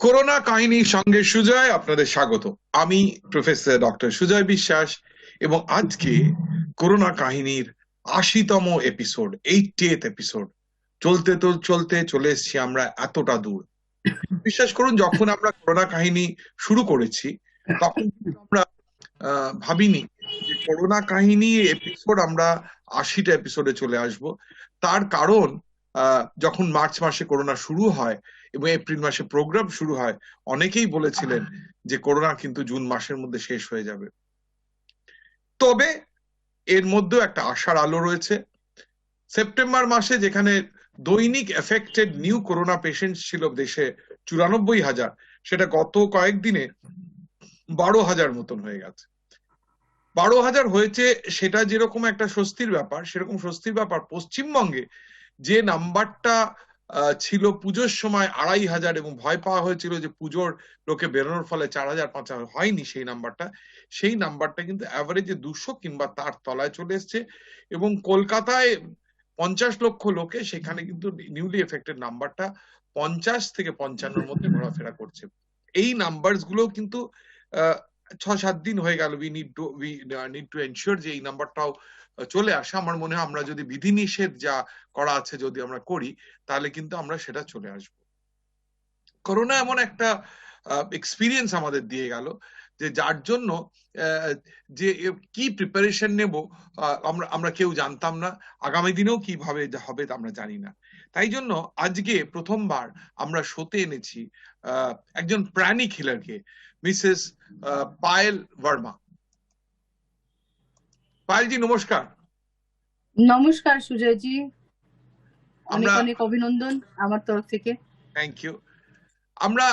Corona কাহিনীর সঙ্গে সুজয় আপনাদের স্বাগত। আমি প্রফেসর ডক্টর সুজয় বিশ্বাস এবং আজকে করোনা কাহিনীর ৮০তম এপিসোড, 80th এপিসোড। চলতে চলতে চলে এসেছি আমরা এতটা দূর। বিশ্বাস করুন, যখন আমরা করোনা কাহিনী শুরু করেছি তখন কিন্তু আমরা ভাবিনি যে করোনা কাহিনী এপিসোড আমরা ৮০টা এপিসোডে চলে আসব। তার কারণ যখন মার্চ মাসে করোনা শুরু হয় এবং এপ্রিল মাসে প্রোগ্রাম শুরু হয়, অনেকেই বলেছিলেন যে করোনা কিন্তু জুন মাসের মধ্যে শেষ হয়ে যাবে। তবে এর মধ্যেও একটা আশার আলো রয়েছে। সেপ্টেম্বর মাসে যেখানে দৈনিক এফেক্টেড নিউ করোনা পেশেন্ট ছিল দেশে ৯৪,০০০, সেটা গত কয়েকদিনে ১২,০০০ মতন হয়ে গেছে। ১২,০০০ হয়েছে, সেটা যেরকম একটা স্বস্তির ব্যাপার, সেরকম স্বস্তির ব্যাপার পশ্চিমবঙ্গে যে নাম্বারটা ছিল পুজোর সময় ২,৫০০ এবং ভয় পাওয়া হয়েছিল যে পুজোর লোকে বেরোনোর ফলে ৪,০০০-৫,০০০ হয়নি, সেই নাম্বারটা কিন্তু অ্যাভারেজে ২০০ কিংবা তার তলায় চলে এসছে। এবং কলকাতায় ৫০ লক্ষ লোকে, সেখানে কিন্তু নিউলি এফেক্টেড নাম্বারটা ৫০ থেকে ৫৫-র মধ্যে ঘোরাফেরা করছে। এই নাম্বারস গুলো কিন্তু ৬-৭ দিন হয়ে গেল। উই নিড টু এনশিওর যে এই নাম্বারটাও চলে আসে। আমার মনে হয় আমরা যদি বিধিনিষেধ যা করা আছে যদি আমরা করি, তাহলে কিন্তু আমরা সেটা চলে আসব। করোনা এমন একটা এক্সপিরিয়েন্স আমাদের দিয়ে গেল যে যার জন্য যে কি প্রিপারেশন নেব আমরা কেউ জানতাম না। আগামী দিনেও কিভাবে হবে আমরা জানি না। তাই জন্য আজকে প্রথমবার আমরা শোতে এনেছি একজন প্রাণী হিলারকে, মিসেস পায়েল ভার্মা। পায়েলজি নমস্কার। নমস্কার সুজয়জি, অনেক আমরা অনেক অভিনন্দন আমার তরফ থেকে। Thank you. আমরা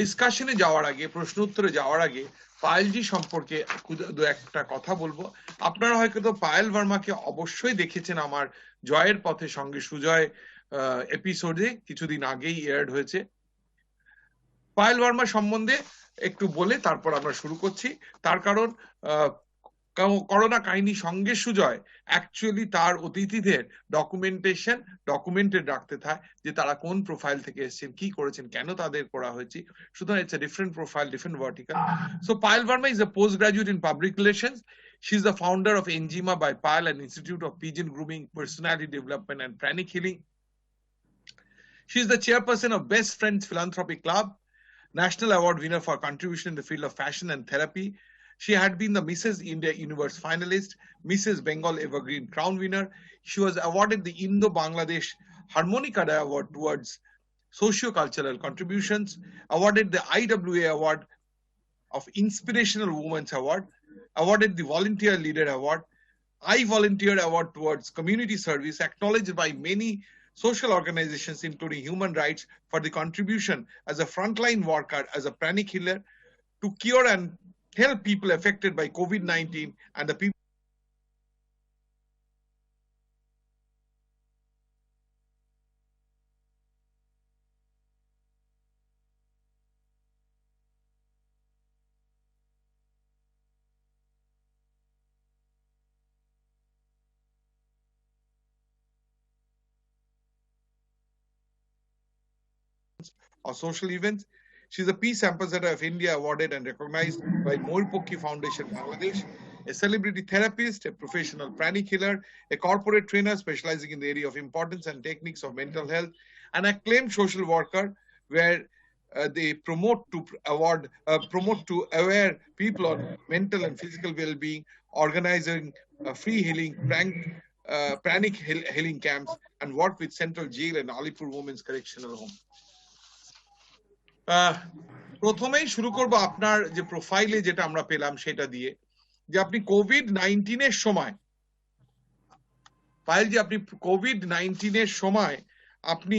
ডিসকাশনে যাওয়ার আগে, প্রশ্ন উত্তরে যাওয়ার আগে পায়েলজি সম্পর্কে দু একটা কথা বলবো। আপনারা হয়তো পায়েল ভার্মাকে অবশ্যই দেখেছেন আমার জয়ের পথে সঙ্গে সুজয় এপিসোডে, কিছুদিন আগেই এয়ার্ড হয়েছে। পায়েল ভার্মা সম্বন্ধে একটু বলে তারপর আমরা শুরু করছি। তার কারণ করোনা কাহিনী সঙ্গে সুজয় অ্যাকচুয়ালি তার অতিথিদের ডকুমেন্টেড রাখতে থাকে যে তারা কোন প্রোফাইল থেকে এসেছেন, কি করেছেন, কেন তাদের করা হয়েছে। সুতরাং it's a different profile, different vertical. So Payal Verma is a postgraduate in public relations. She is the founder of Enjima by Payal, an institute of pigeon grooming, personality development and pranic healing. She is the chairperson of Best Friends Philanthropy Club, national award winner for contribution in the field of fashion and therapy. She had been the Mrs. India Universe finalist, Mrs. Bengal Evergreen Crown winner. She was awarded the Indo-Bangladesh Harmonica Award towards socio-cultural contributions, awarded the IWA Award of Inspirational Women's Award, awarded the Volunteer Leader Award, I Volunteer Award towards community service, acknowledged by many social organizations including human rights for the contribution as a frontline worker, as a pranic healer to cure and help people affected by COVID-19 and the people or social events. She's a Peace Ambassador of India, awarded and recognized by Moilpokki Foundation Bangladesh, a celebrity therapist, a professional pranic healer, a corporate trainer specializing in the area of importance and techniques of mental health, an acclaimed social worker where they promote to aware people on mental and physical well-being, organizing free healing, pranic healing camps, and work with Central Jail and Alipur Women's Correctional Home. প্রথমেই শুরু করব আপনার যে প্রোফাইলে যেটা আমরা পেলাম সেটা দিয়ে, যে আপনি কোভিড-19 এর সময়, পায়েল জি আপনি কোভিড-19 এর সময় আপনি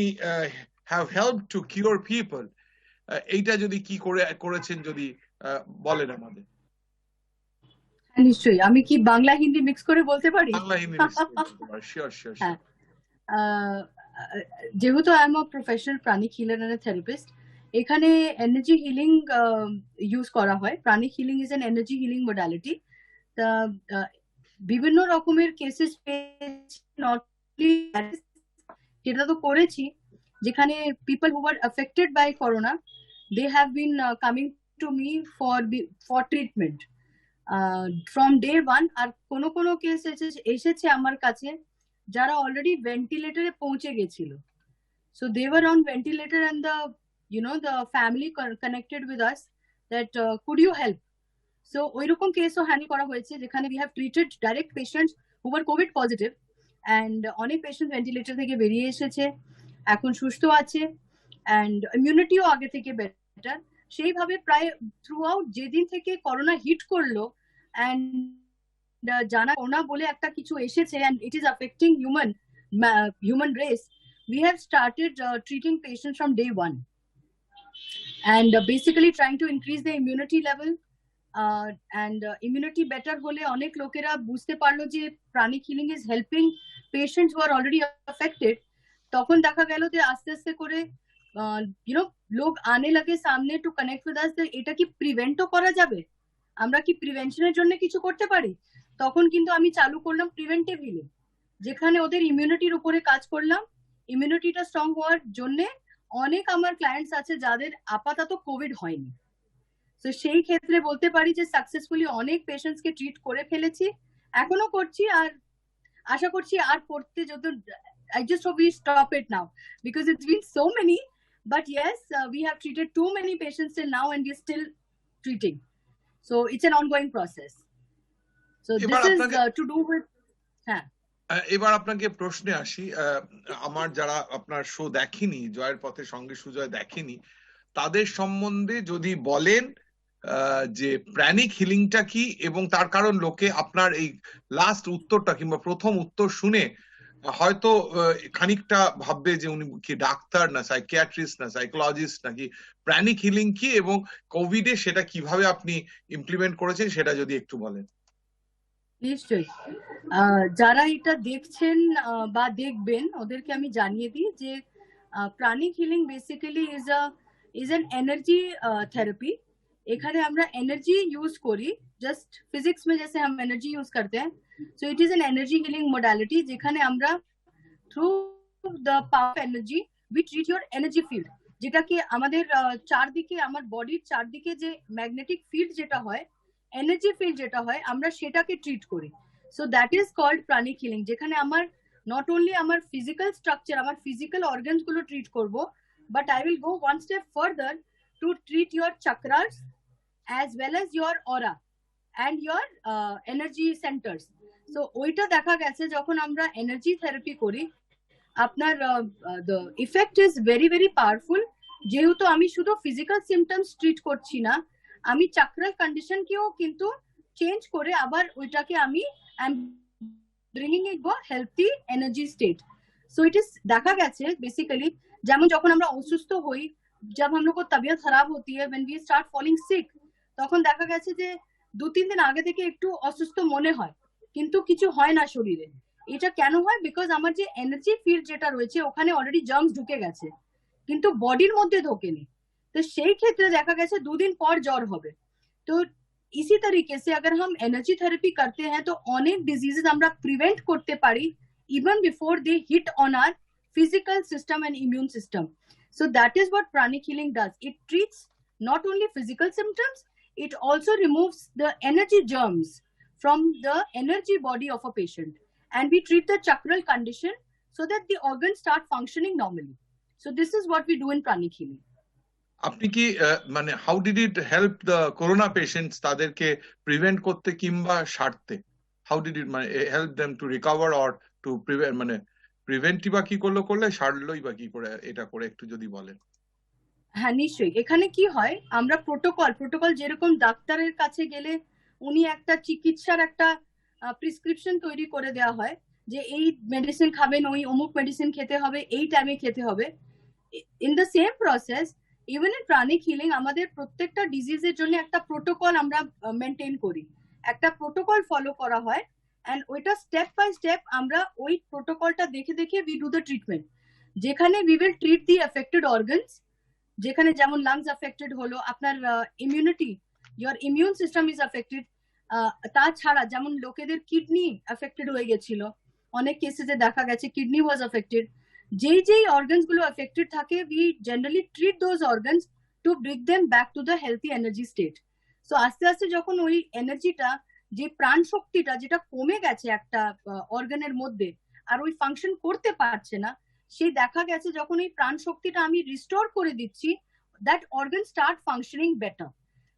have helped two cure people, এইটা যদি কি করেছেন যদি বলেন আমাদের। নিশ্চয়ই, আমি কি বাংলা হিন্দি মিক্স করে বলতে পারি? বাংলা হিন্দি মিক্স করে বলতে পারি, শিওর শিওর। যেহেতু I am a professional pranic healer and therapist, এখানে এনার্জি হিলিং ইউজ করা হয়। Pranic healing is an energy healing modality. তা বিভিন্ন রকমের কেসেস যেটা তো করেছি, যেখানে people who were affected by corona, they have been coming to me for treatment from day one. আর কোনো কোনো কেস এসেছে আমার কাছে যারা অলরেডি ভেন্টিলেটরে পৌঁছে গেছিল, so they were on ventilator and the family connected with us that could you help. So ওইরকম কেসও handle করা হয়েছে যেখানে we have treated direct patients who were covid positive and অনেক পেশেন্ট ভেন্টিলেটর থেকে বেরিয়ে এসেছে, এখন সুস্থ আছে and ইমিউনিটিও আগে থেকে বেটার। সেইভাবে প্রায় থ্রু আউট যেদিন থেকে করোনা হিট করলো and জানা করোনা বলে একটা কিছু এসেছে and it is affecting human race, we have started treating patients from day one and basically trying to increase the immunity level and immunity better hole onek lokera bujhte parlo je pranic healing is helping patients who are already affected, তখন দেখা গেল যে আস্তে আস্তে করে লোক আনে লাগে সামনে টু কানেক্ট উইথ আস, এটা কি প্রিভেন্টও করা যাবে, আমরা কি প্রিভেনশনের জন্য কিছু করতে পারি। তখন কিন্তু আমি চালু করলাম প্রিভেন্টিভ হিলিং, যেখানে ওদের ইমিউনিটির উপরে কাজ করলাম। ইমিউনিটিটা স্ট্রং হওয়ার জন্য অনেক আমার ক্লায়েন্টস আছে যাদের আপাতত কোভিড হয়নি, তো সেই ক্ষেত্রে বলতে পারি যে সাকসেসফুলি অনেক পেশেন্টস কে ট্রিট করে ফেলেছি, এখনো করছি আর আশা করছি আর করতে যত I just hope we stop it now because it's been so many, but yes, we have treated too many patients till now and we're still treating, so it's an ongoing process. So this is to do with এবার আপনাকে প্রশ্নে আসি, আমার যারা আপনার show দেখেনি, জয়ের পথে সঙ্গে সুজয় দেখেনি, তাদের সম্বন্ধে যদি বলেন যে প্রাণিক হিলিংটা কি, এবং তার কারণ লোকে আপনার এই লাস্ট উত্তরটা কিংবা প্রথম উত্তর শুনে হয়তো খানিকটা ভাববে যে উনি কি ডাক্তার না সাইকিয়াট্রিস্ট না সাইকোলজিস্ট নাকি, প্রাণিক হিলিং কি এবং কোভিডে সেটা কিভাবে আপনি ইমপ্লিমেন্ট করেছেন সেটা যদি একটু বলেন। নিশ্চয়ই, যারা এটা দেখছেন বা দেখবেন ওদেরকে আমি জানিয়ে দিই যে pranic healing basically is an energy therapy. এখানে আমরা এনার্জি ইউজ করি, জাস্ট ফিজিক্স में जैसे हम एनर्जी यूज करते हैं, so it is an energy healing modality যেখানে আমরা through the power of energy we treat your energy field, যেটা কি আমাদের চারদিকে আমার বডির চারদিকে যে ম্যাগনেটিক ফিল্ড যেটা হয়, এনার্জি ফিল্ড যেটা হয়, আমরা সেটাকে ট্রিট করি। So that is called pranic healing, যেখানে আমার নট অনলি আমার ফিজিক্যাল স্ট্রাকচার, আমার ফিজিক্যাল অর্গানস গুলো ট্রিট করব, but I will go one step further to treat your chakras as well as your aura and your energy centers. So ওইটা দেখা গেছে যখন আমরা এনার্জি থেরাপি করি আপনার the effect is very very powerful, যেহেতু আমি শুধু ফিজিক্যাল সিমটমস ট্রিট করছি না, আমি চাকরাল কন্ডিশন কেও কিন্তু চেঞ্জ করে আবার ওইটাকে আমি bringing it to a healthy energy state. So it is দেখা গেছে বেসিক্যালি যেমন যখন আমরা অসুস্থ হই, जब हम लोग को तबीयत खराब होती है, when we start falling sick, তখন দেখা গেছে যে 2-3 দিন আগে থেকে একটু অসুস্থ মনে হয় কিন্তু কিছু হয় না শরীরে। এটা কেন হয়? বিকজ আমার যে এনার্জি ফিল্ড যেটা রয়েছে ওখানে অলরেডি জার্মস ঢুকে গেছে কিন্তু বডির মধ্যে ঢোকেনি, তো সেই ক্ষেত্রে দেখা গেছে 2 दिन পর জ্বর হবে। তো इसी तरीके से अगर हम एनर्जी थेरेपी करते हैं तो अनेक डिजीजेस আমরা প্রিভেন্ট করতে পারি even before they hit on our physical system and immune system. So that is what pranic healing does. It treats not only physical symptoms, it also removes the energy germs from the energy body of a patient, and we treat the chakral condition so that the organs start functioning normally. So this is what we do in pranic healing. আপনি কি মানে how did it help the corona patients, তাদেরকে prevent করতে কিংবা সারতে, how did it মানে help them to recover or to prevent, মানে প্রিভেন্টই বা কি করলে সারলোই বা কি করে, এটা করে একটু যদি বলেন। হ্যাঁ নিশ্চয়ই, এখানে কি হয় আমরা প্রোটোকল যেরকম ডাক্তারের কাছে গেলে উনি একটা চিকিৎসার একটা প্রেসক্রিপশন তৈরি করে দেওয়া হয় যে এই মেডিসিন খাবেন, ওই অমুক মেডিসিন খেতে হবে, এই টাইমে খেতে হবে। In the same process even in pranic healing আমাদের প্রত্যেকটা ডিজিজের জন্য একটা প্রোটোকল আমরা মেনটেন করি, একটা প্রোটোকল ফলো করা হয় এন্ড ওইটা স্টেপ বাই স্টেপ আমরা ওই প্রোটোকলটা দেখে দেখে উই ডু দ্য ট্রিটমেন্ট, যেখানে we will treat the affected organs, যেখানে যেমন লাংস এফেক্টেড হলো, আপনার immunity, your immune system is affected, তাছাড়া যেমন লোকেদের কিডনি এফেক্টেড হয়ে গেছিল, অনেক কেসেসে দেখা গেছে কিডনি ওয়াজ এফেক্টেড, যেই অর্গানস গুলো এফেক্টেড থাকে we generally treat those organs to bring them back to the healthy energy state. So আস্তে আস্তে যখন ওই এনার্জিটা, যে প্রাণ শক্তিটা যেটা কমে গেছে একটা অর্গানের মধ্যে আর ওই ফাংশন করতে পারছে না, সেই দেখা গেছে যখন এই প্রাণ শক্তিটা আমি রিস্টোর করে দিচ্ছি, that organ start functioning better.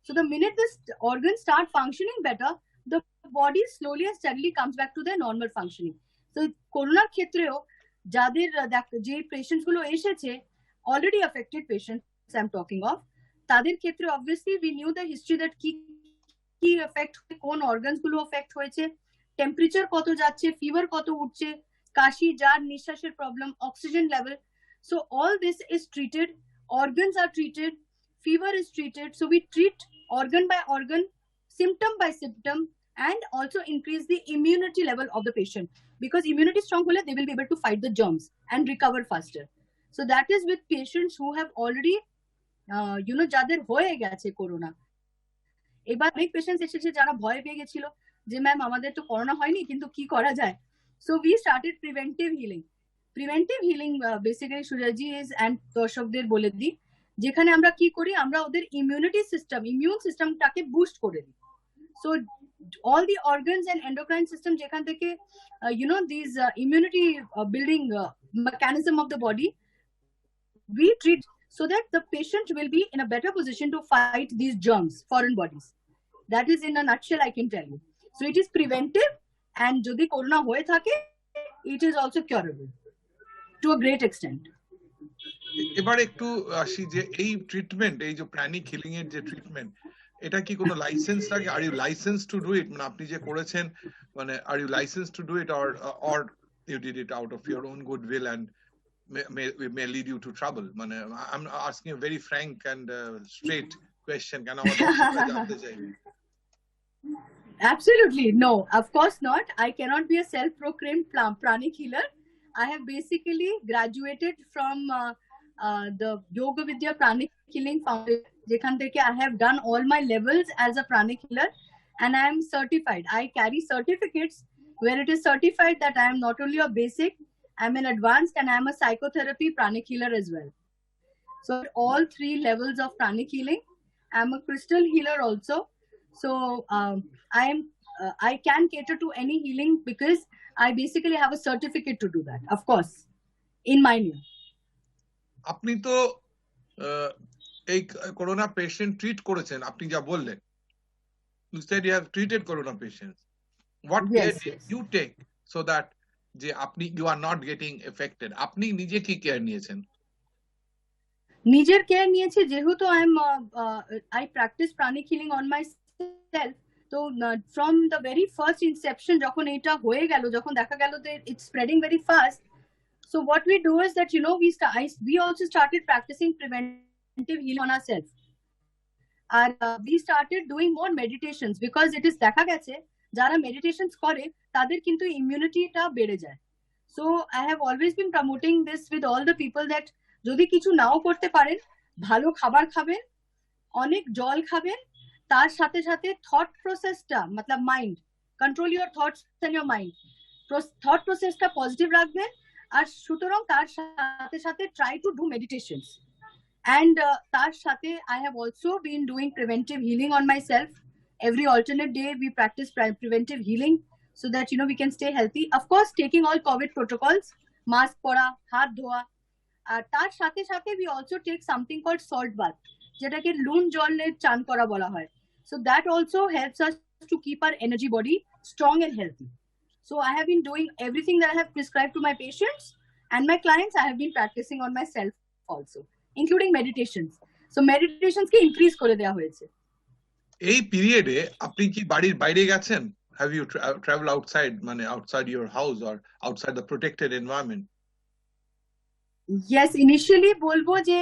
So the minute this organ start functioning better, the body slowly and steadily comes back to their normal functioning. So করোনার ক্ষেত্রেও যাদের যে পেশেন্টস গুলো এসেছে, already affected patients I am talking of, তাদের ক্ষেত্রে obviously we knew the history that কি কি এফেক্ট, কোন অর্গানস গুলো এফেক্ট হয়েছে, টেম্পারেচার কত যাচ্ছে, ফিভার কত উঠছে, কাশি, জ্বর, নিঃশ্বাসের problem, oxygen level. So all this is treated, organs are treated, fever is treated. So we treat organ by organ, symptom by symptom, and also increase the immunity level of the patient, because immunity strong hole they will be able to fight the germs and recover faster. So that is with patients who have already যাদের হয়ে গেছে corona. এবার অনেক patients এসেছে যারা ভয় পেয়ে গেছিল যে ম্যাম আমাদের তো করোনা হয়নি, কিন্তু কি করা যায়। So we started preventive healing basically সুজয়জি ইজ, অ্যান্ড দর্শকদের বলে দিই, যেখানে আমরা কি করি, আমরা ওদের ইমিউন সিস্টেমটাকে বুস্ট করে দিই। So all the organs and endocrine system যেখান থেকে these immunity building mechanism of the body we treat, so that the patient will be in a better position to fight these germs, foreign bodies. That is in a nutshell I can tell you. So it is preventive, and যদি corona হয়ে থাকে it is also curable to a great extent. এবার একটু আসি যে এই treatment, এই যে প্রাণিক হিলিং এর যে ট্রিটমেন্ট, এটা কি কোনো লাইসেন্স লাগে? Are you license to do it, মানে আপনি যে করেছেন, মানে are you license to do it or you did it out of your own good will and may lead you to trouble? মানে I'm asking a very frank and straight question, কেন আমার দর্শকরা জানতে চাইবে। Absolutely no, of course not. I cannot be a self-proclaimed pranic healer. I have basically graduated from the Yoga Vidya Pranic Healing Foundation, যেখান থেকে I have done all my levels as a pranic healer, and I am certified. I carry certificates where it is certified that I am not only a basic, I am an advanced, and I am a psychotherapy pranic healer as well. So at all 3 levels of pranic healing. I am a crystal healer also. So I can cater to any healing because I basically have a certificate to do that, of course, in my name. আপনি তো এই corona patient treat করেছেন, আপনি যা বললেন, you said you have treated corona patients. What care did you take so that যে আপনি you are not getting affected? আপনি নিজে কি কেয়ার নিয়েছেন? নিজের কেয়ার নিয়েছি, যেহেতু I practice pranic healing on myself. তো from the very first inception যখন এটা হয়ে গেল, যখন দেখা গেল that it's spreading very fast, so what we do is that we also started practicing preventive healing on ourselves, and we started doing more meditations, because it is দেখা গেছে যারা meditations করে তাদের কিন্তু ইমিউনিটিটা বেড়ে যায়। So I have always been promoting this with all the people that যদি কিছু নাও করতে পারেন, ভালো খাবার খাবেন, অনেক জল খাবেন, তার সাথে সাথে থট প্রসেসটা, মতলব mind, control your thoughts and your mind, thought প্রসেসটা পজিটিভ রাখবেন। আর সুতরাং তার সাথে সাথে try to do meditations, and তার সাথে I have also been doing preventive healing on myself. Every alternate day we practice preventive healing so that we can stay healthy, of course taking all COVID protocols, mask পরা, হাত ধোয়া। আর তার সাথে সাথে we also take something called salt bath, যেটাকে নুন জলে চান করা বলা হয়। So that also helps us to keep our energy body strong and healthy. So I have been doing everything that I have prescribed to my patients and my clients. I have been practicing on myself also, including meditations. So meditations K increase করে দেওয়া হয়েছে। এই পিরিয়ডে আপনি কি বাড়ির বাইরে গেছেন? Have you traveled outside, মানে outside your house or outside the protected environment? Yes, initially বলবো যে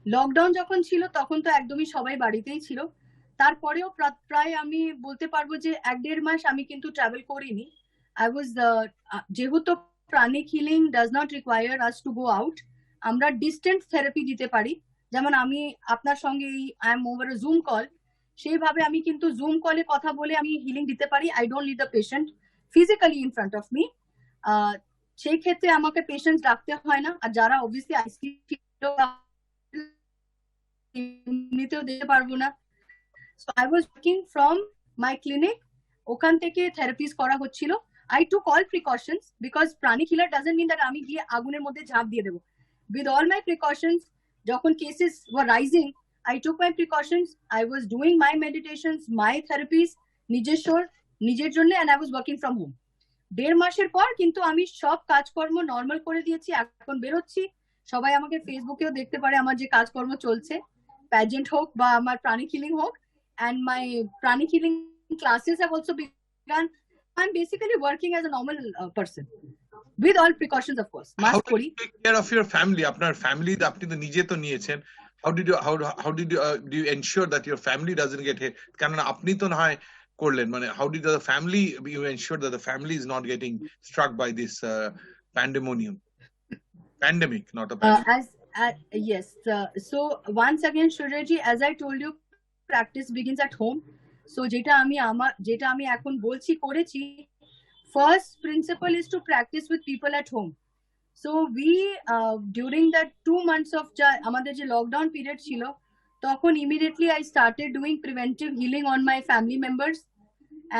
লকডাউন যখন ছিল তখন তো একদমই সবাই বাড়িতেই ছিল। তারপরেও প্রায় আমি বলতে পারবো যে 1-1.5 মাস আমি কিন্তু ট্রাভেল করিনি। I was যেহেতু pranic healing does not require us to go out, আমরা ডিস্টেন্স থেরাপি দিতে পারি। যেমন আমি আপনার সঙ্গে I am over a Zoom call, সেইভাবে আমি কিন্তু জুম কলে কথা বলে আমি হিলিং দিতে পারি। I don't need the patient physically in front of me. সেই ক্ষেত্রে আমাকে পেশেন্টস রাখতে হয় না। আর যারা অবভিয়াসলি আইসিইউ এমনিতেও দিতে পারবো না, so I was working from my clinic, ওখান থেকে থেরাপিস করা হচ্ছিল। I took all precautions because pranic healer doesn't mean that আমি গিয়ে আগুনের মধ্যে ঝাঁপ দিয়ে দেবো। উইথ অল মাই প্রিকশনস, যখন cases were rising, I took my precautions. I was doing my meditations, my therapies, নিজের জন্য, and I was working from home. 1.5 মাসের পর কিন্তু আমি সব কাজকর্ম নর্মাল করে দিয়েছি। এখন বেরোচ্ছি, সবাই আমাকে ফেসবুকেও দেখতে পারে আমার যে কাজকর্ম চলছে, প্যাজেন্ট হোক বা আমার প্রাণিক হিলিং হোক, and my pranic healing classes have also begun. I'm basically working as a normal person with all precautions, of course. How do you take care of your family? আপনার ফ্যামিলি আপনি তো নিজে তো নিয়েছেন, how did you do you ensure that your family doesn't get hit? কারণ আপনি তো না হয় করলেন, মানে how did the family, you ensure that the family is not getting struck by this pandemic, not a pandemic? Yes, so once again Suryaji, as I told you, practice begins at home. So যেটা আমি এখন বলছি করেছি, first principle is to practice with people at home. So we during that 2 months of আমাদের যে lockdown period ছিল, তখন immediately I started doing preventive healing on my family members,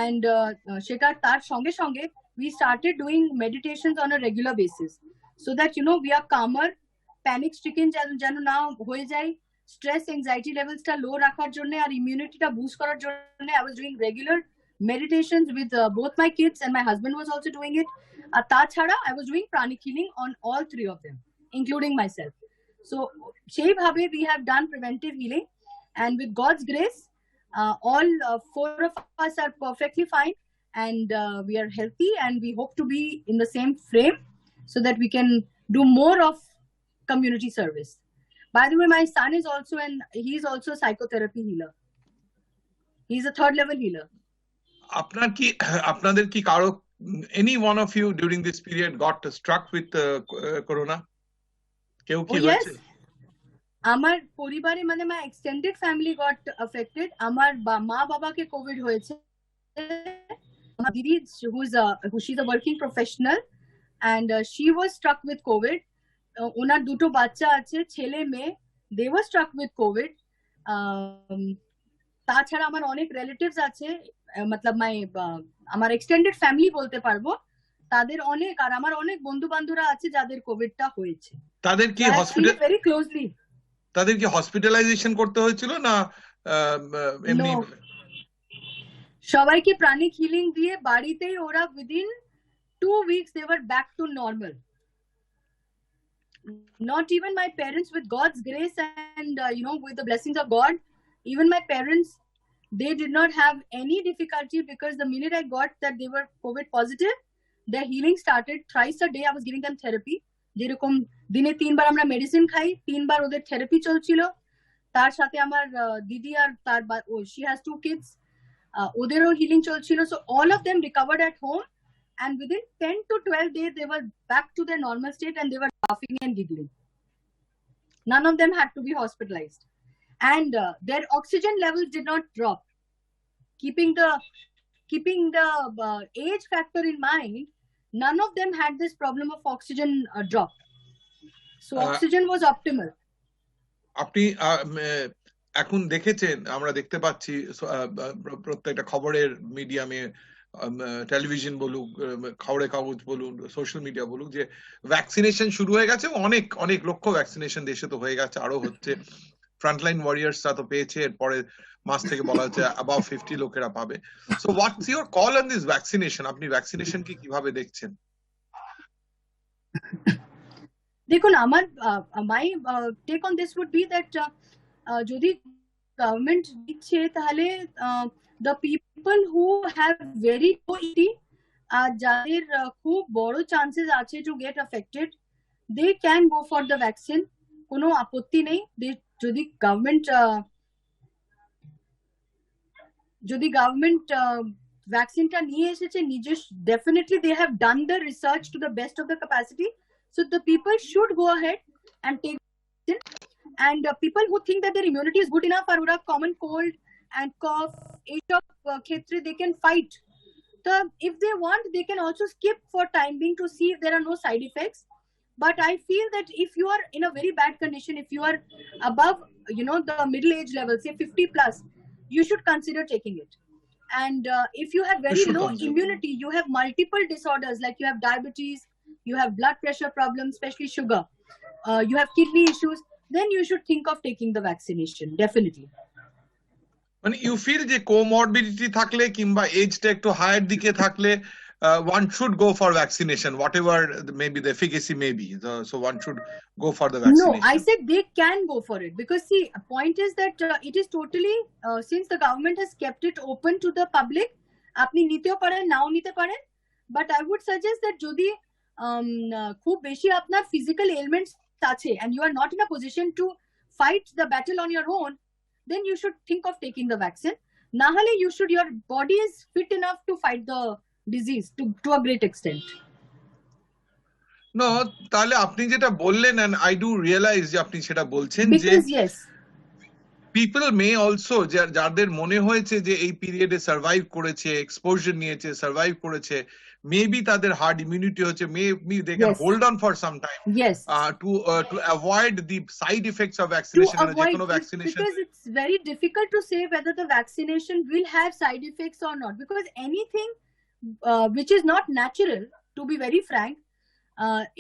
and সেটা তার সঙ্গে সঙ্গে we started doing meditations on a regular basis, so that we are calmer, panic stricken যেন না হয়ে যায়, stress anxiety levels টা low রাখার জন্য আর immunity টা boost করার জন্য I was doing regular meditations with both my kids, and my husband was also doing it. আর তাছাড়া I was doing pranic healing on all 3 of them, including myself. So সেইভাবে we have done preventive healing, and with God's grace all 4 of us are perfectly fine, and we are healthy, and we hope to be in the same frame so that we can do more of community service. By the way, my son is also he's also a psychotherapy healer. He's a 3rd level healer. আপনাদের কি কারো, any one of you during this period got struck with corona? কেউ কি হয়েছে? আমার পরিবারে, মানে my extended family got affected. আমার মা বাবাকে কোভিড হয়েছে। আমার দিদি, she's a working professional, and she was struck with covid. ওনার দুটো বাচ্চা আছে, ছেলে মেয়ে, they were struck with covid. তাছাড়া আমার অনেক রিলেটিভস আছে, মতলব আমার এক্সটেন্ডেড ফ্যামিলি বলতে পারবো, তাদের অনেক, আর আমার অনেক বন্ধু বান্ধবরা আছে যাদের কোভিডটা হয়েছে। তাদের কি হসপিটাল, ভেরি ক্লোজলি, তাদের কি হসপিটালাইজেশন করতে হয়েছিল না এমনি? সবাইকে প্রাণিক হিলিং দিয়ে বাড়িতেই ওরা within 2 weeks they were back to normal. Not even my parents, with God's grace and with the blessings of God, even my parents, they did not have any difficulty, because the minute I got that they were COVID positive, their healing started. Thrice a day I was giving them therapy. যেরকম দিনে 3 বার আমরা medicine খাই, 3 বার ওদের therapy চলছিল। তার সাথে আমার দিদি আর তার she has 2 kids, ওদেরও হিলিং চলছিল। So all of them recovered at home, and within 10 to 12 days they were back to their normal state, and they were laughing and giggling. None of them had to be hospitalized, and their oxygen levels did not drop. Keeping the age factor in mind, none of them had this problem of oxygen drop. So oxygen was optimal. আপনি এখন দেখেছেন, আমরা দেখতে পাচ্ছি প্রত্যেকটা খবরের মিডিয়ামে, television বলুক, খবরের কাগজ বলুন, সোশ্যাল মিডিয়া বলুক, যে ভ্যাকসিনেশন শুরু হয়ে গেছে। অনেক অনেক লক্ষ ভ্যাকসিনেশন দেশে তো হয়ে গেছে, আরো হচ্ছে। ফ্রন্টলাইন ওয়ারিয়ার্সরা তো পেয়েছে, এরপরে মাস থেকে বলা হচ্ছে অ্যাবাভ 50 লোকেরা পাবে। So what's your call on this vaccination? আপনি ভ্যাকসিনেশন কি কিভাবে দেখছেন? দেখুন, আমার my take on this would be that যদি গভর্নমেন্ট দিচ্ছে, তাহলে the people who have very low immunity, যাদের খুব বড় চান্সেস আছে to get affected, they can go for the vaccine. কোনো আপত্তি নেই। যদি গভর্নমেন্ট ভ্যাকসিনটা নিয়ে এসেছে নিজস্ব, definitely they have done the research to the best of the capacity, so the people should go ahead and take vaccine. And people who think that their immunity is good enough, or would have common cold and cough, এইসব ক্ষেত্রে they can fight if they want, they can also skip for time being to see if there are no side effects. But I feel that if you are in a very bad condition, if you are above, the middle age level, say 50 plus, you should consider taking it. And if you have You very should low consider. immunity, you have multiple disorders, like you have diabetes, you have blood pressure problems, especially sugar, you have kidney issues, then you should think of taking the vaccination, definitely. মানে you feel যে comorbidity থাকলে কিংবা এজটা একটু higher দিকে থাকলে one should go for vaccination, whatever maybe the efficacy may be. So one should go for the No, vaccination. I said they can go for it, because see, point is that it is totally, since the government has kept it open to the public, আপনি নিতেও পারেন নাও নিতে পারেন, but I would suggest that যদি খুব বেশি আপনার physical ailments আছে and you are not in a position to fight the battle on your own, then you should think of taking the vaccine. না হলে your body is fit enough to fight the disease to a great extent. No, তাহলে আপনি যেটা বললেন, and I do realize যে আপনি সেটা বলছেন যে Because yes, people may also, যাদের মনে হয়েছে যে এই পিরিয়ডে সার্ভাইভ করেছে, এক্সপোজার নিয়েছে, সার্ভাইভ করেছে, মেবি তাদের হার্ড ইমিউনিটি হচ্ছে, maybe they can Yes. Hold on for some time yes. to avoid the side effects of To vaccination. যে avoid কোনো it, vaccination because it's very difficult to say whether the vaccination will have side effects or not, because anything which is not natural, to be very frank,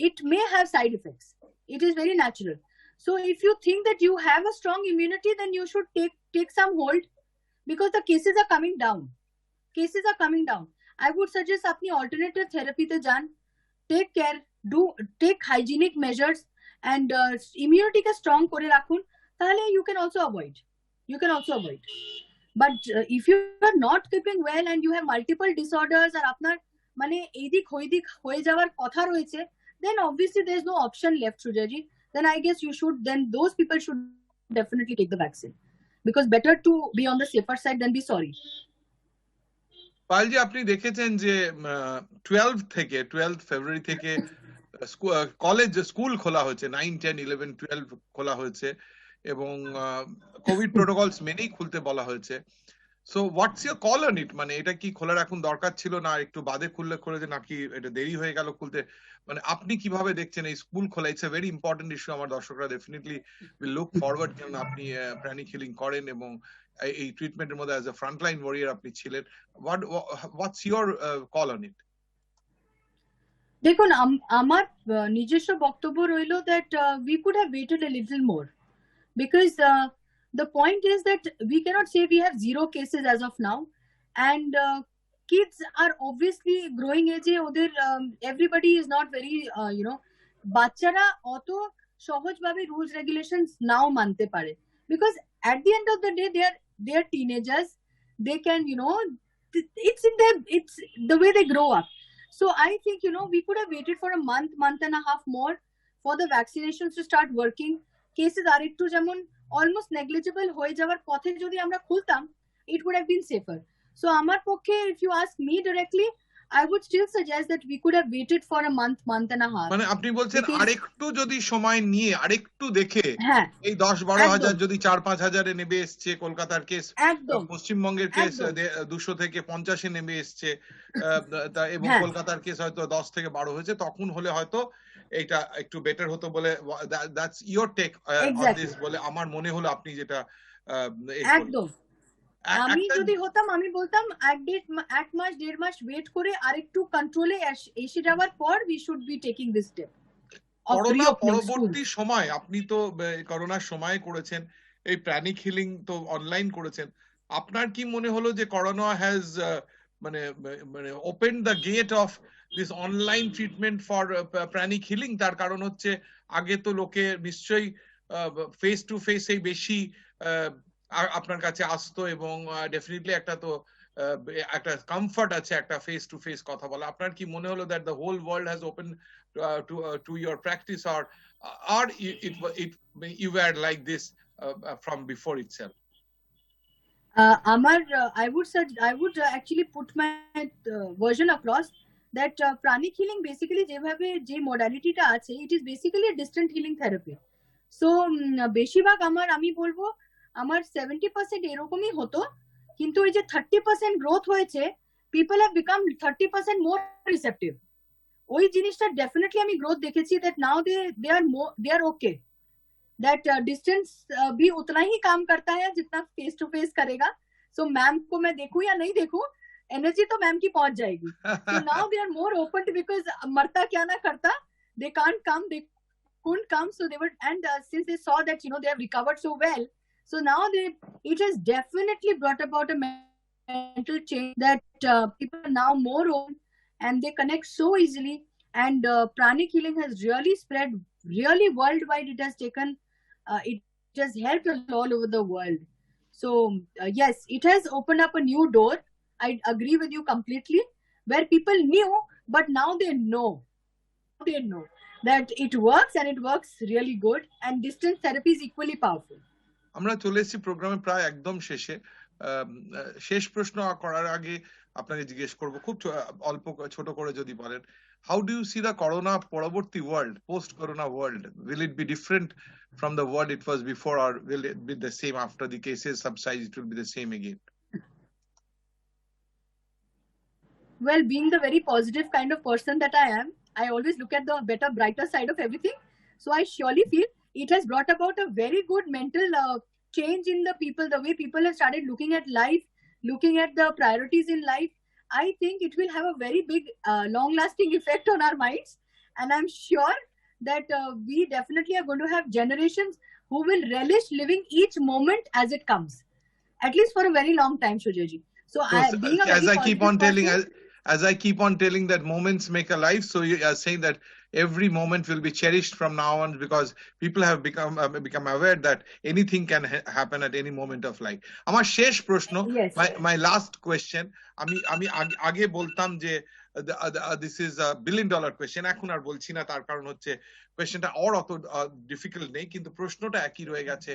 it may have side effects. It is very natural. So if you think that you have a strong immunity, then you should take some hold, because the cases are coming down. Cases are coming down. I would suggest apni alternative therapy te jaan, take care, take hygienic measures, and immunity ke strong kore rakhun, tahle you can also avoid. But if you are not keeping well and you have multiple disorders আর আপনার মানে এইদিক ওইদিক হয়ে যাওয়ার কথা রয়েছে, then obviously there is no option left, Sujaji. Then I guess those people should definitely take the vaccine, because better to be on the safer side than be sorry. Palji, আপনি দেখেছেন যে 12 ফেব্রুয়ারি থেকে কলেজ স্কুল খোলা হয়েছে, 9, 10, 11, 12 খোলা হয়েছে এবং Covid protocols মেনেই খুলতে বলা হয়েছে। So what's your call on it? মানে এটা কি খোলা রাখুন দরকার ছিল, না একটু বাদে খুলে নাকি এটা দেরি হয়ে গেল খুলতে? মানে আপনি কিভাবে দেখছেন এই স্কুল খোলা? It's a very important issue. আমার দর্শকরা ডেফিনেটলি উইল লুক ফরওয়ার্ড, কারণ আপনি প্রাণিক হিলিং করেন এবং এই ট্রিটমেন্টের মধ্যে অ্যাজ এ ফ্রন্টলাইন ওয়ারিয়ার আপনি ছিলেন। হোয়াটস ইওর কল অন ইট? দেখুন, আমার নিজস্ব বক্তব্য রইল that we could have waited a little more, because the point is that we cannot say we have 0 cases as of now, and kids are obviously growing age এ ওদের everybody is not very বাচ্চারা অত সহজভাবে rules regulations নাও মানতে পারে, because at the end of the day they are teenagers. They can, it's the way they grow up. So I think, we could have waited for a month and a half more for the vaccinations to start working. Cases are একটু যেমন almost negligible হয়ে যাওয়ার পথে যদি আমরা খুলতাম, it would have been safer. So আমার পক্ষে, if you ask me directly, I would still suggest that we could have waited for a month and a half. মানে আপনি বলছেন আরেকটু যদি সময় নিয়ে আরেকটু দেখে, হ্যাঁ, এই 10-12 হাজার যদি 4-5 হাজারে নেমে এসছে, কলকাতার কেস, একদম পশ্চিমবঙ্গের কেস একদম 200 থেকে 50-এ নেমে এসছে, এবং হ্যাঁ কলকাতার কেস হয়তো 10 থেকে 12 হয়েছে, তখন হলে হয়তো এটা একটু বেটার হতো বলে, that's your take on exactly this বলে আমার মনে হলো আপনি যেটা একদম। আমি যদি হতাম, আমি বলতাম 1 মাস 1.5 মাস ওয়েট করে আরেকটু কন্ট্রোলে এসে যাওয়ার পর we should be taking this step of corona reopening school. পরবর্তী সময় আপনি তো করোনার সময় করেছেন, এই প্রাণিক হিলিং তো অনলাইন করেছেন, আপনার কি মনে হলো যে করোনা হ্যাজ মানে মানে open the gate of this online treatment for pranic healing? তার কারণ হচ্ছে আগে তো লোকে নিশ্চয়ই ফেস টু ফেস এই বেশি আপনার কাছে আসতো, এবং ডেফিনেটলি একটা কমফর্ট আছে একটা ফেস টু ফেস কথা বলা। আপনার কি মনে হলো that the whole world has open to your practice, or you were like this from before itself? আমার I would actually put my version across that pranic healing basically যেভাবে যে মডালিটিটা আছে, it is basically a distant healing therapy. So বেশিরভাগ আমি বলবো আমার 70% এরকমই হতো, কিন্তু ওই যে 30% গ্রোথ হয়েছে, people have become 30% more receptive. ওই জিনিসটা ডেফিনেটলি আমি গ্রোথ দেখেছি, that now they are okay, that distance भी उतना ही काम करता है जितना फेस टू फेस करेगा. So मैम को मैं देखूं या नहीं देखूं, एनर्जी तो मैम की पहुंच जाएगी. So now they are more open to, because मरता क्या ना करता, they can't come, they couldn't come, so they were, and since they saw that, you know, they have recovered so well, so now it has definitely brought about a mental change, that people are now more open and they connect so easily, and pranic healing has really spread really worldwide. It has taken it has helped all over the world. So yes, it has opened up a new door. I agree with you completely, where people knew, but now they know that it works, and it works really good, and distance therapy is equally powerful. আমরা চলে এসেছি প্রোগ্রামে প্রায় একদম শেষে। শেষ প্রশ্ন করার আগে আপনাকে জিজ্ঞেস করব, খুব অল্প ছোট করে যদি বলেন, how do you see the corona পরবর্তী world, post corona world? Will it be different from the world it was before, or will it be the same after the cases subside? It will be the same again? Well, being the very positive kind of person that I am, I always look at the better, brighter side of everything. So I surely feel it has brought about a very good mental change in the people, the way people have started looking at life, looking at the priorities in life. I think it will have a very big, long-lasting effect on our minds. And I'm sure that we definitely are going to have generations who will relish living each moment as it comes, at least for a very long time, Shujaji. So being a as I keep on telling, as I keep on telling that moments make a life, so you are saying that every moment will be cherished from now on, because people have become aware that anything can happen at any moment of life. Amar shesh proshno, my last question, আমি আগে বলতাম যে this is a $1 billion question, এখন আর বলছি না, তার কারণ হচ্ছে কোয়েশ্চেনটা অত ডিফিকাল্ট নেই, কিন্তু প্রশ্নটা একই রয়ে গেছে,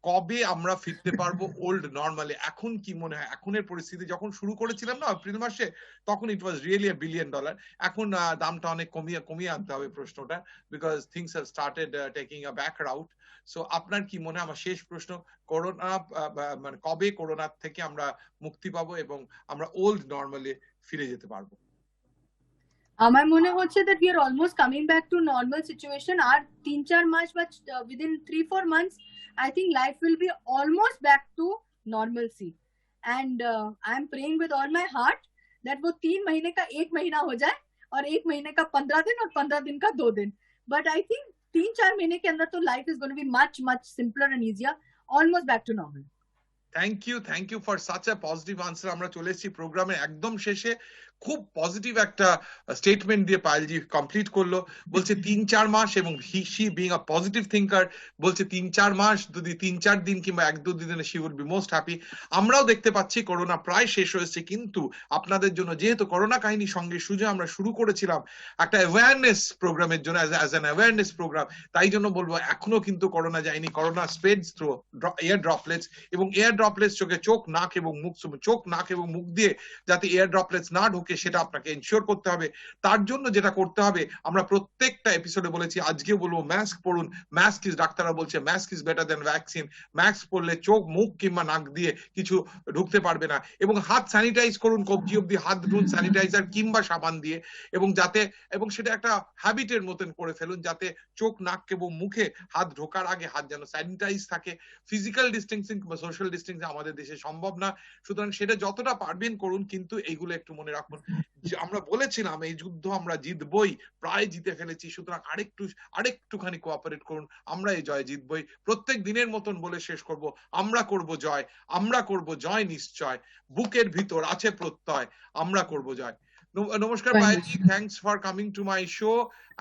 কবে আমরা ফিরতে পারবো ওল্ড নরমালি? এখন কি মনে হয়, এখনের পরিস্থিতি, যখন শুরু করেছিলাম না এপ্রিল মাসে, তখন ইট ওয়াজ রিয়েলি $1 billion, এখন দামটা অনেক কমিয়ে আনতে হবে প্রশ্নটা, because things have started taking a back route. So আপনার কি মনে হয়, আমার শেষ প্রশ্ন, করোনা মানে কবে করোনা থেকে আমরা মুক্তি পাবো এবং আমরা ওল্ড নরমালি ফিরে যেতে পারবো? আমার মনে হচ্ছে that we are almost coming back to normal situation. আর 3-4 মাস বা within 3-4 months, I think life will be almost back to normalcy. And I am praying with all my heart that वो 3 महीने का 1 महीना हो जाए, और 1 महीने का 15 दिन, और 15 दिन का 2 दिन. But I think 3-4 महीने के अंदर तो life is going to be much simpler and easier, almost back to normal. Thank you for such a positive answer. আমরা চলে এসেছি প্রোগ্রামের একদম শেষে, খুব পজিটিভ একটা স্টেটমেন্ট দিয়ে পায়েলজি কমপ্লিট করলো, বলছে 3-4 মাস, এবং she being a positive thinker বলছে 3-4 মাস, যদি 3-4 দিন কিংবা 1-2 দিনে she would be most happy. আমরাও দেখতে পাচ্ছি করোনা প্রায় শেষ হয়েছে, কিন্তু আপনাদের জন্য যেহেতু করোনা কাহিনী সঙ্গে সুযোগ আমরা শুরু করেছিলাম একটা অ্যাওয়ারনেস প্রোগ্রামের জন্য, অ্যাজ অ্যান অ্যাওয়ারনেস প্রোগ্রাম, তাই জন্য বলবো এখনো কিন্তু করোনা যায়নি। Corona spreads through air droplets, এবং এয়ার ড্রপলেটস চোখ নাক এবং মুখ দিয়ে যাতে এয়ার ড্রপলেটস না ঢোকে, সেটা আপনাকে এনশিওর করতে হবে। তার জন্য যেটা করতে হবে, আমরা প্রত্যেকটা এপিসোডে বলেছি, আজকেও বলবো, মাস্ক পরুন। মাস্ক ইজ, ডাক্তাররা বলছে mask is better then vaccine. Mask পরলে চোখ, মুখ কিংবা নাক দিয়ে কিছু ঢুকতে পারবে না, এবং হাত স্যানিটাইজ করুন, কবজি অব্দি হাত ধুন স্যানিটাইজার কিংবা সাবান দিয়ে, এবং সেটা একটা হ্যাবিটের মতন করে ফেলুন, যাতে চোখ, নাক এবং মুখে হাত ঢোকার আগে হাত যেন স্যানিটাইজ থাকে। ফিজিক্যাল ডিস্টেন্সিং বা সোশ্যাল ডিস্টেন্সিং আমাদের দেশে সম্ভব না, সুতরাং সেটা যতটা পারবেন করুন, কিন্তু এইগুলো একটু মনে রাখুন। আমরা বলেছিলাম এই যুদ্ধ আমরা জিতবই, প্রায় জিতে ফেলেছি, সুতরাং আরেকটুখানি কোঅপারেট করুন, আমরা এই জয় জিতবই। প্রত্যেক দিনের মতন বলে শেষ করব, আমরা করব জয় নিশ্চয়, বুকের ভিতর আছে প্রত্যয়, আমরা করব জয়। নমস্কার পায়েলজি, thanks for coming to my show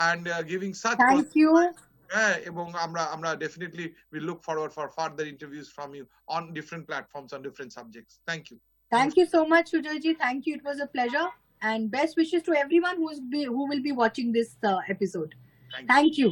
and giving such. Thank you. এবং আমরা definitely will look forward for further interviews from you on different platforms, on different subjects. Thank you. Thank you so much, Sujayji. Thank you. It was a pleasure, and best wishes to everyone who will be watching this episode. Thank you.